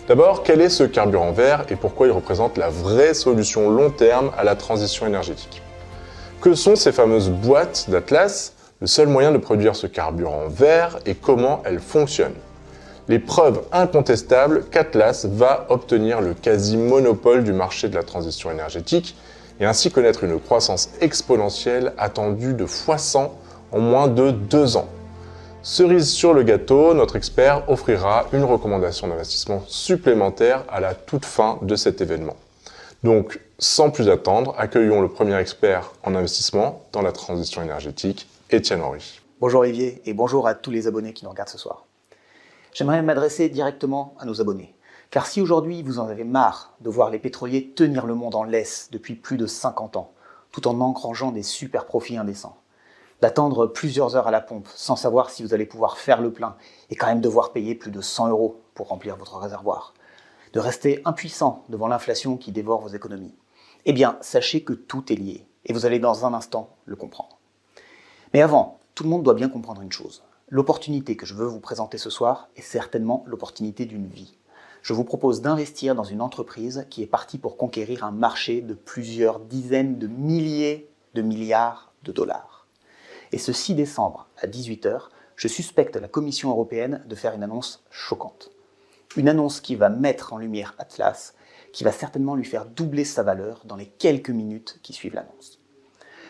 D'abord, quel est ce carburant vert et pourquoi il représente la vraie solution long terme à la transition énergétique? Que sont ces fameuses boîtes d'Atlas, le seul moyen de produire ce carburant vert et comment elles fonctionnent? Les preuves incontestables qu'Atlas va obtenir le quasi-monopole du marché de la transition énergétique et ainsi connaître une croissance exponentielle attendue de x100 en moins de 2 ans. Cerise sur le gâteau, notre expert offrira une recommandation d'investissement supplémentaire à la toute fin de cet événement. Donc, sans plus attendre, accueillons le premier expert en investissement dans la transition énergétique, Étienne Henry. Bonjour Olivier et bonjour à tous les abonnés qui nous regardent ce soir. J'aimerais m'adresser directement à nos abonnés. Car si aujourd'hui vous en avez marre de voir les pétroliers tenir le monde en laisse depuis plus de 50 ans, tout en engrangeant des super profits indécents, d'attendre plusieurs heures à la pompe sans savoir si vous allez pouvoir faire le plein et quand même devoir payer plus de 100 € pour remplir votre réservoir, de rester impuissant devant l'inflation qui dévore vos économies, eh bien sachez que tout est lié et vous allez dans un instant le comprendre. Mais avant, tout le monde doit bien comprendre une chose. L'opportunité que je veux vous présenter ce soir est certainement l'opportunité d'une vie. Je vous propose d'investir dans une entreprise qui est partie pour conquérir un marché de plusieurs dizaines de milliers de milliards de dollars. Et ce 6 décembre à 18 h, je suspecte la Commission européenne de faire une annonce choquante. Une annonce qui va mettre en lumière Atlas, qui va certainement lui faire doubler sa valeur dans les quelques minutes qui suivent l'annonce.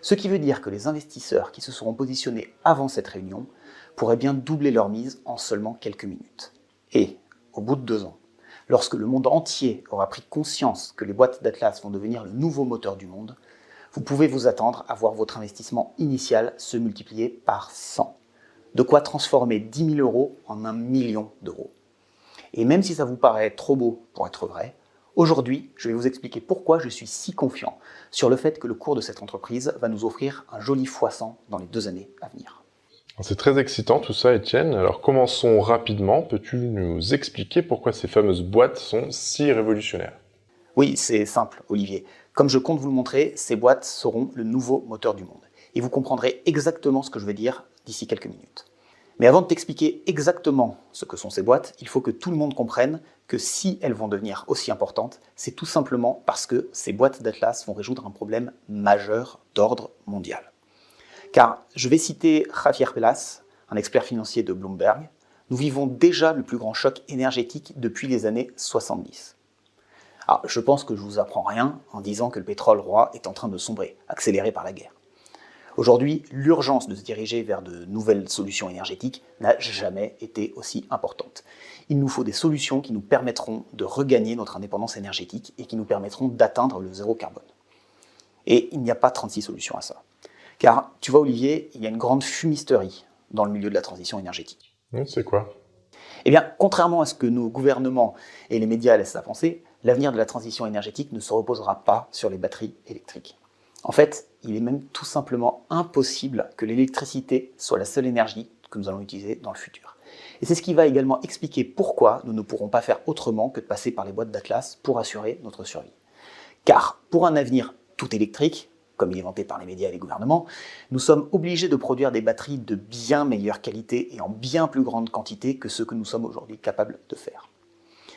Ce qui veut dire que les investisseurs qui se seront positionnés avant cette réunion pourraient bien doubler leur mise en seulement quelques minutes. Et, au bout de 2 ans, lorsque le monde entier aura pris conscience que les boîtes d'Atlas vont devenir le nouveau moteur du monde, vous pouvez vous attendre à voir votre investissement initial se multiplier par 100. De quoi transformer 10 000 € en 1 million d'euros. Et même si ça vous paraît trop beau pour être vrai, aujourd'hui, je vais vous expliquer pourquoi je suis si confiant sur le fait que le cours de cette entreprise va nous offrir un joli x100 dans les 2 années à venir. C'est très excitant tout ça, Étienne. Alors commençons rapidement. Peux-tu nous expliquer pourquoi ces fameuses boîtes sont si révolutionnaires? Oui, c'est simple, Olivier. Comme je compte vous le montrer, ces boîtes seront le nouveau moteur du monde. Et vous comprendrez exactement ce que je vais dire d'ici quelques minutes. Mais avant de t'expliquer exactement ce que sont ces boîtes, il faut que tout le monde comprenne que si elles vont devenir aussi importantes, c'est tout simplement parce que ces boîtes d'Atlas vont résoudre un problème majeur d'ordre mondial. Car je vais citer Javier Pelas, un expert financier de Bloomberg. Nous vivons déjà le plus grand choc énergétique depuis les années 70. Alors, je pense que je ne vous apprends rien en disant que le pétrole roi est en train de sombrer, accéléré par la guerre. Aujourd'hui, l'urgence de se diriger vers de nouvelles solutions énergétiques n'a jamais été aussi importante. Il nous faut des solutions qui nous permettront de regagner notre indépendance énergétique et qui nous permettront d'atteindre le zéro carbone. Et il n'y a pas 36 solutions à ça. Car, tu vois Olivier, il y a une grande fumisterie dans le milieu de la transition énergétique. C'est quoi? Eh bien, contrairement à ce que nos gouvernements et les médias laissent à penser, l'avenir de la transition énergétique ne se reposera pas sur les batteries électriques. En fait, il est même tout simplement impossible que l'électricité soit la seule énergie que nous allons utiliser dans le futur. Et c'est ce qui va également expliquer pourquoi nous ne pourrons pas faire autrement que de passer par les boîtes d'Atlas pour assurer notre survie. Car pour un avenir tout électrique, comme il est vanté par les médias et les gouvernements, nous sommes obligés de produire des batteries de bien meilleure qualité et en bien plus grande quantité que ce que nous sommes aujourd'hui capables de faire.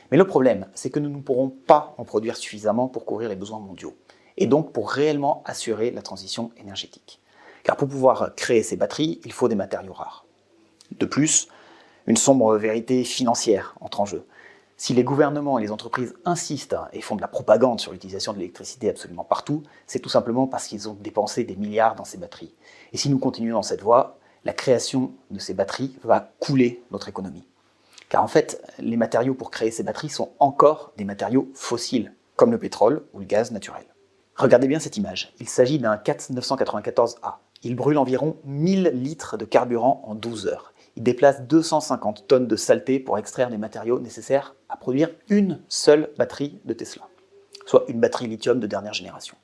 Mais le problème, c'est que nous ne pourrons pas en produire suffisamment pour couvrir les besoins mondiaux, et donc pour réellement assurer la transition énergétique. Car pour pouvoir créer ces batteries, il faut des matériaux rares. De plus, une sombre vérité financière entre en jeu. Si les gouvernements et les entreprises insistent et font de la propagande sur l'utilisation de l'électricité absolument partout, c'est tout simplement parce qu'ils ont dépensé des milliards dans ces batteries. Et si nous continuons dans cette voie, la création de ces batteries va couler notre économie. Car en fait, les matériaux pour créer ces batteries sont encore des matériaux fossiles, comme le pétrole ou le gaz naturel. Regardez bien cette image. Il s'agit d'un CAT 994A. Il brûle environ 1000 litres de carburant en 12 heures. Il déplace 250 tonnes de saleté pour extraire les matériaux nécessaires à produire une seule batterie de Tesla, soit une batterie lithium de dernière génération.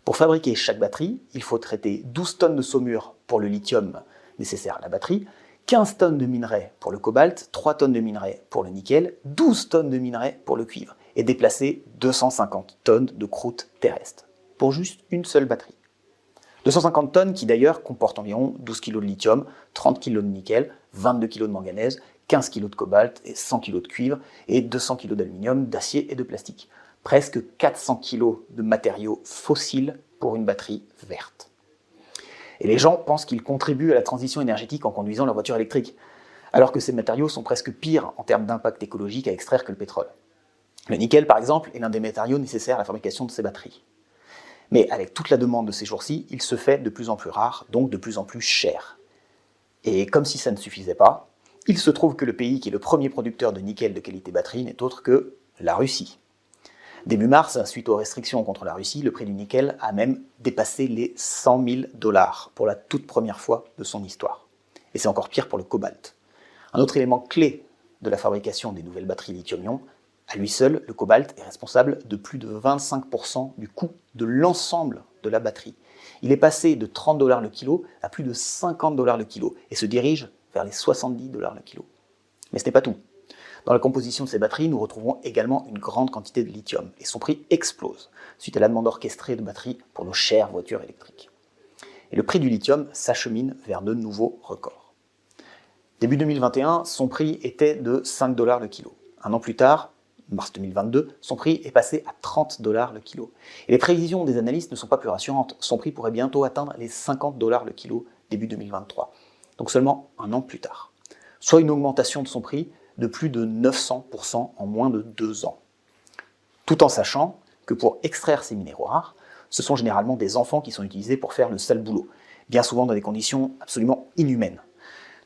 Pour fabriquer chaque batterie, il faut traiter 12 tonnes de saumure pour le lithium nécessaire à la batterie, 15 tonnes de minerai pour le cobalt, 3 tonnes de minerai pour le nickel, 12 tonnes de minerai pour le cuivre, et déplacer 250 tonnes de croûte terrestre, pour juste une seule batterie. 250 tonnes qui d'ailleurs comportent environ 12 kg de lithium, 30 kg de nickel, 22 kg de manganèse, 15 kg de cobalt et 100 kg de cuivre et 200 kg d'aluminium, d'acier et de plastique. Presque 400 kg de matériaux fossiles pour une batterie verte. Et les gens pensent qu'ils contribuent à la transition énergétique en conduisant leur voiture électrique, alors que ces matériaux sont presque pires en termes d'impact écologique à extraire que le pétrole. Le nickel, par exemple, est l'un des matériaux nécessaires à la fabrication de ces batteries. Mais avec toute la demande de ces jours-ci, il se fait de plus en plus rare, donc de plus en plus cher. Et comme si ça ne suffisait pas, il se trouve que le pays qui est le premier producteur de nickel de qualité batterie n'est autre que la Russie. Début mars, suite aux restrictions contre la Russie, le prix du nickel a même dépassé les 100 000 $ pour la toute première fois de son histoire. Et c'est encore pire pour le cobalt. Un autre élément clé de la fabrication des nouvelles batteries lithium-ion, à lui seul, le cobalt est responsable de plus de 25% du coût de l'ensemble de la batterie. Il est passé de 30 $ le kilo à plus de 50 $ le kilo et se dirige vers les 70 $ le kilo. Mais ce n'est pas tout. Dans la composition de ces batteries, nous retrouvons également une grande quantité de lithium et son prix explose suite à la demande orchestrée de batteries pour nos chères voitures électriques. Et le prix du lithium s'achemine vers de nouveaux records. Début 2021, son prix était de 5 $ le kilo. Un an plus tard, mars 2022, son prix est passé à 30 $ le kilo. Et les prévisions des analystes ne sont pas plus rassurantes. Son prix pourrait bientôt atteindre les 50 $ le kilo début 2023. Donc seulement un an plus tard. Soit une augmentation de son prix de plus de 900% en moins de 2 ans. Tout en sachant que pour extraire ces minéraux rares, ce sont généralement des enfants qui sont utilisés pour faire le sale boulot, bien souvent dans des conditions absolument inhumaines.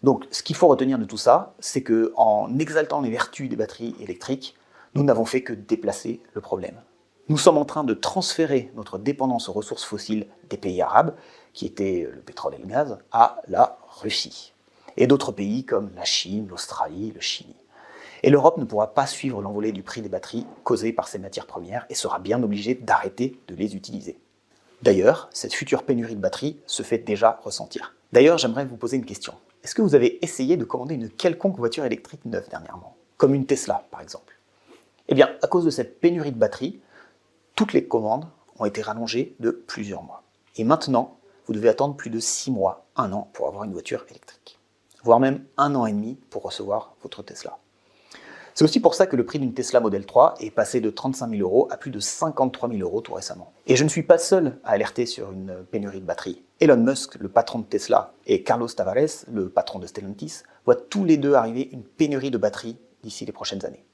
Donc ce qu'il faut retenir de tout ça, c'est qu'en exaltant les vertus des batteries électriques, nous n'avons fait que déplacer le problème. Nous sommes en train de transférer notre dépendance aux ressources fossiles des pays arabes, qui étaient le pétrole et le gaz, à la Russie. Et d'autres pays comme la Chine, l'Australie, le Chili. Et l'Europe ne pourra pas suivre l'envolée du prix des batteries causée par ces matières premières et sera bien obligée d'arrêter de les utiliser. D'ailleurs, cette future pénurie de batteries se fait déjà ressentir. D'ailleurs, j'aimerais vous poser une question. Est-ce que vous avez essayé de commander une quelconque voiture électrique neuve dernièrement, comme une Tesla par exemple? Eh bien, à cause de cette pénurie de batteries, toutes les commandes ont été rallongées de plusieurs mois. Et maintenant, vous devez attendre plus de 6 mois, 1 an pour avoir une voiture électrique. Voire même 1 an et demi pour recevoir votre Tesla. C'est aussi pour ça que le prix d'une Tesla Model 3 est passé de 35 000 € à plus de 53 000 € tout récemment. Et je ne suis pas seul à alerter sur une pénurie de batteries. Elon Musk, le patron de Tesla, et Carlos Tavares, le patron de Stellantis, voient tous les deux arriver une pénurie de batteries d'ici les prochaines années.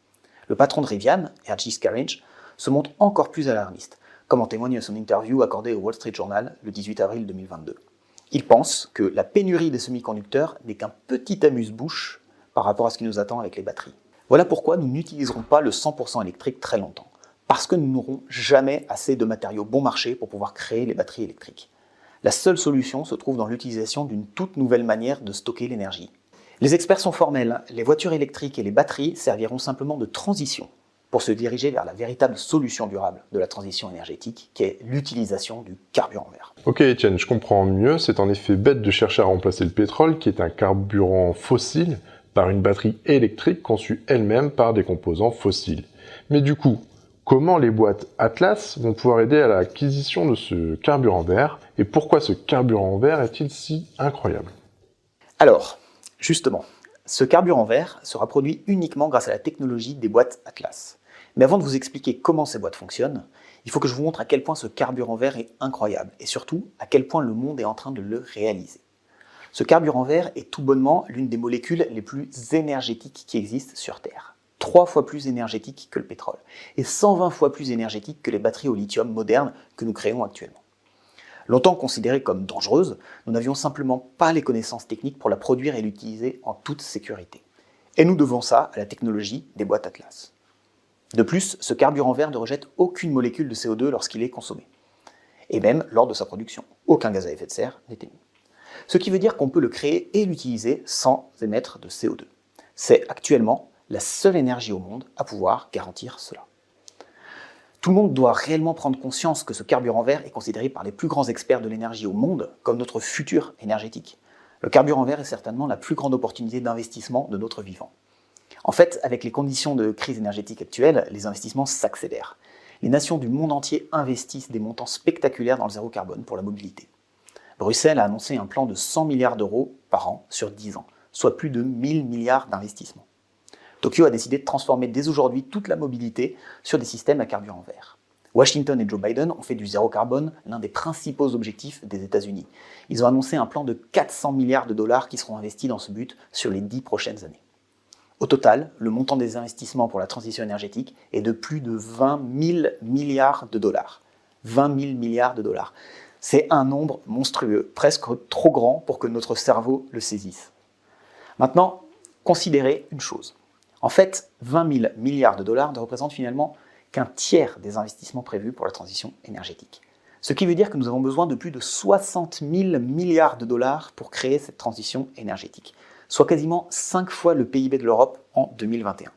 Le patron de Rivian, Régis Carriage, se montre encore plus alarmiste, comme en témoigne son interview accordée au Wall Street Journal le 18 avril 2022. Il pense que la pénurie des semi-conducteurs n'est qu'un petit amuse-bouche par rapport à ce qui nous attend avec les batteries. Voilà pourquoi nous n'utiliserons pas le 100% électrique très longtemps, parce que nous n'aurons jamais assez de matériaux bon marché pour pouvoir créer les batteries électriques. La seule solution se trouve dans l'utilisation d'une toute nouvelle manière de stocker l'énergie. Les experts sont formels, les voitures électriques et les batteries serviront simplement de transition pour se diriger vers la véritable solution durable de la transition énergétique, qui est l'utilisation du carburant vert. Ok Étienne, je comprends mieux, c'est en effet bête de chercher à remplacer le pétrole, qui est un carburant fossile, par une batterie électrique conçue elle-même par des composants fossiles. Mais du coup, comment les boîtes Atlas vont pouvoir aider à l'acquisition de ce carburant vert, et pourquoi ce carburant vert est-il si incroyable? Alors, justement, ce carburant vert sera produit uniquement grâce à la technologie des boîtes Atlas. Mais avant de vous expliquer comment ces boîtes fonctionnent, il faut que je vous montre à quel point ce carburant vert est incroyable, et surtout à quel point le monde est en train de le réaliser. Ce carburant vert est tout bonnement l'une des molécules les plus énergétiques qui existent sur Terre. 3 fois plus énergétique que le pétrole, et 120 fois plus énergétique que les batteries au lithium modernes que nous créons actuellement. Longtemps considérée comme dangereuse, nous n'avions simplement pas les connaissances techniques pour la produire et l'utiliser en toute sécurité. Et nous devons ça à la technologie des boîtes Atlas. De plus, ce carburant vert ne rejette aucune molécule de CO2 lorsqu'il est consommé. Et même lors de sa production, aucun gaz à effet de serre n'est émis. Ce qui veut dire qu'on peut le créer et l'utiliser sans émettre de CO2. C'est actuellement la seule énergie au monde à pouvoir garantir cela. Tout le monde doit réellement prendre conscience que ce carburant vert est considéré par les plus grands experts de l'énergie au monde comme notre futur énergétique. Le carburant vert est certainement la plus grande opportunité d'investissement de notre vivant. En fait, avec les conditions de crise énergétique actuelles, les investissements s'accélèrent. Les nations du monde entier investissent des montants spectaculaires dans le zéro carbone pour la mobilité. Bruxelles a annoncé un plan de 100 milliards € par an sur 10 ans, soit plus de 1000 milliards d'investissements. Tokyo a décidé de transformer dès aujourd'hui toute la mobilité sur des systèmes à carburant vert. Washington et Joe Biden ont fait du zéro carbone l'un des principaux objectifs des États-Unis. Ils ont annoncé un plan de 400 milliards de dollars qui seront investis dans ce but sur les 10 prochaines années. Au total, le montant des investissements pour la transition énergétique est de plus de 20 000 milliards de dollars. 20 000 milliards de dollars. C'est un nombre monstrueux, presque trop grand pour que notre cerveau le saisisse. Maintenant, considérez une chose. En fait, 20 000 milliards de dollars ne représentent finalement qu'un tiers des investissements prévus pour la transition énergétique. Ce qui veut dire que nous avons besoin de plus de 60 000 milliards de dollars pour créer cette transition énergétique, soit quasiment 5 fois le PIB de l'Europe en 2021.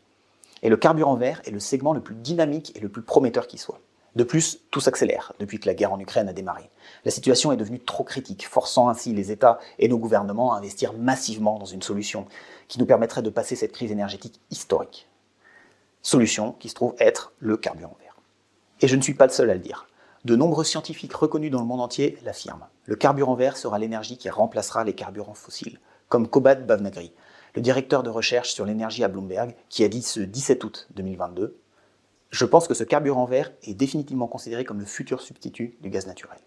Et le carburant vert est le segment le plus dynamique et le plus prometteur qui soit. De plus, tout s'accélère depuis que la guerre en Ukraine a démarré. La situation est devenue trop critique, forçant ainsi les États et nos gouvernements à investir massivement dans une solution qui nous permettrait de passer cette crise énergétique historique. Solution qui se trouve être le carburant vert. Et je ne suis pas le seul à le dire. De nombreux scientifiques reconnus dans le monde entier l'affirment. Le carburant vert sera l'énergie qui remplacera les carburants fossiles, comme Kobat Bhavnagri, le directeur de recherche sur l'énergie à Bloomberg, qui a dit ce 17 août 2022 « Je pense que ce carburant vert est définitivement considéré comme le futur substitut du gaz naturel. »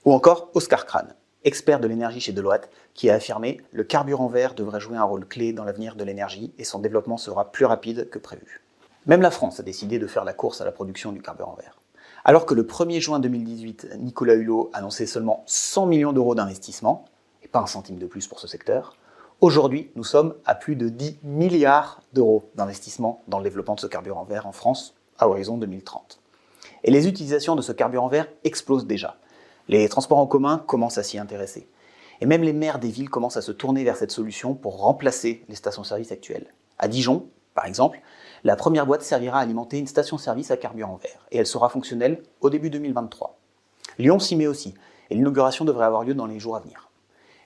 Ou encore Oscar Krahn, expert de l'énergie chez Deloitte, qui a affirmé « Le carburant vert devrait jouer un rôle clé dans l'avenir de l'énergie et son développement sera plus rapide que prévu. » Même la France a décidé de faire la course à la production du carburant vert. Alors que le 1er juin 2018, Nicolas Hulot annonçait seulement 100 millions d'euros d'investissement, et pas un centime de plus pour ce secteur, aujourd'hui nous sommes à plus de 10 milliards d'euros d'investissement dans le développement de ce carburant vert en France à horizon 2030. Et les utilisations de ce carburant vert explosent déjà. Les transports en commun commencent à s'y intéresser. Et même les maires des villes commencent à se tourner vers cette solution pour remplacer les stations-service actuelles. À Dijon, par exemple, la première boîte servira à alimenter une station-service à carburant vert et elle sera fonctionnelle au début 2023. Lyon s'y met aussi et l'inauguration devrait avoir lieu dans les jours à venir.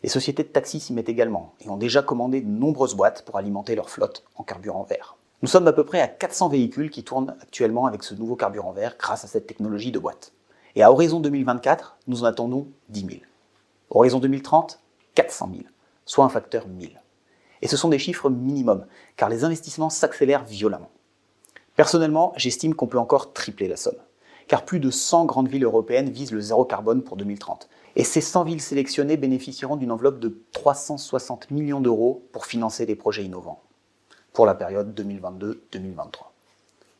Les sociétés de taxi s'y mettent également et ont déjà commandé de nombreuses boîtes pour alimenter leur flotte en carburant vert. Nous sommes à peu près à 400 véhicules qui tournent actuellement avec ce nouveau carburant vert grâce à cette technologie de boîte. Et à horizon 2024, nous en attendons 10 000. Horizon 2030, 400 000, soit un facteur 1000. Et ce sont des chiffres minimums, car les investissements s'accélèrent violemment. Personnellement, j'estime qu'on peut encore tripler la somme, car plus de 100 grandes villes européennes visent le zéro carbone pour 2030. Et ces 100 villes sélectionnées bénéficieront d'une enveloppe de 360 millions d'euros pour financer des projets innovants, pour la période 2022-2023.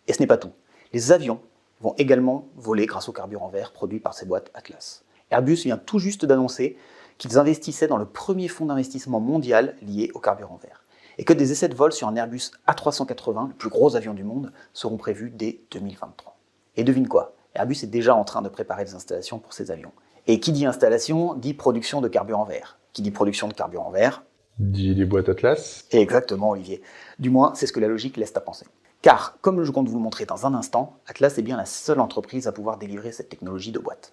Et ce n'est pas tout. Les avions vont également voler grâce au carburant vert produit par ces boîtes Atlas. Airbus vient tout juste d'annoncer qu'ils investissaient dans le premier fonds d'investissement mondial lié au carburant vert, et que des essais de vol sur un Airbus A380, le plus gros avion du monde, seront prévus dès 2023. Et devine quoi, Airbus est déjà en train de préparer les installations pour ces avions. Et qui dit installation, dit production de carburant vert. Qui dit production de carburant vert dit les boîtes Atlas. Exactement, Olivier. Du moins, c'est ce que la logique laisse à penser. Car, comme je compte vous le montrer dans un instant, Atlas est bien la seule entreprise à pouvoir délivrer cette technologie de boîte.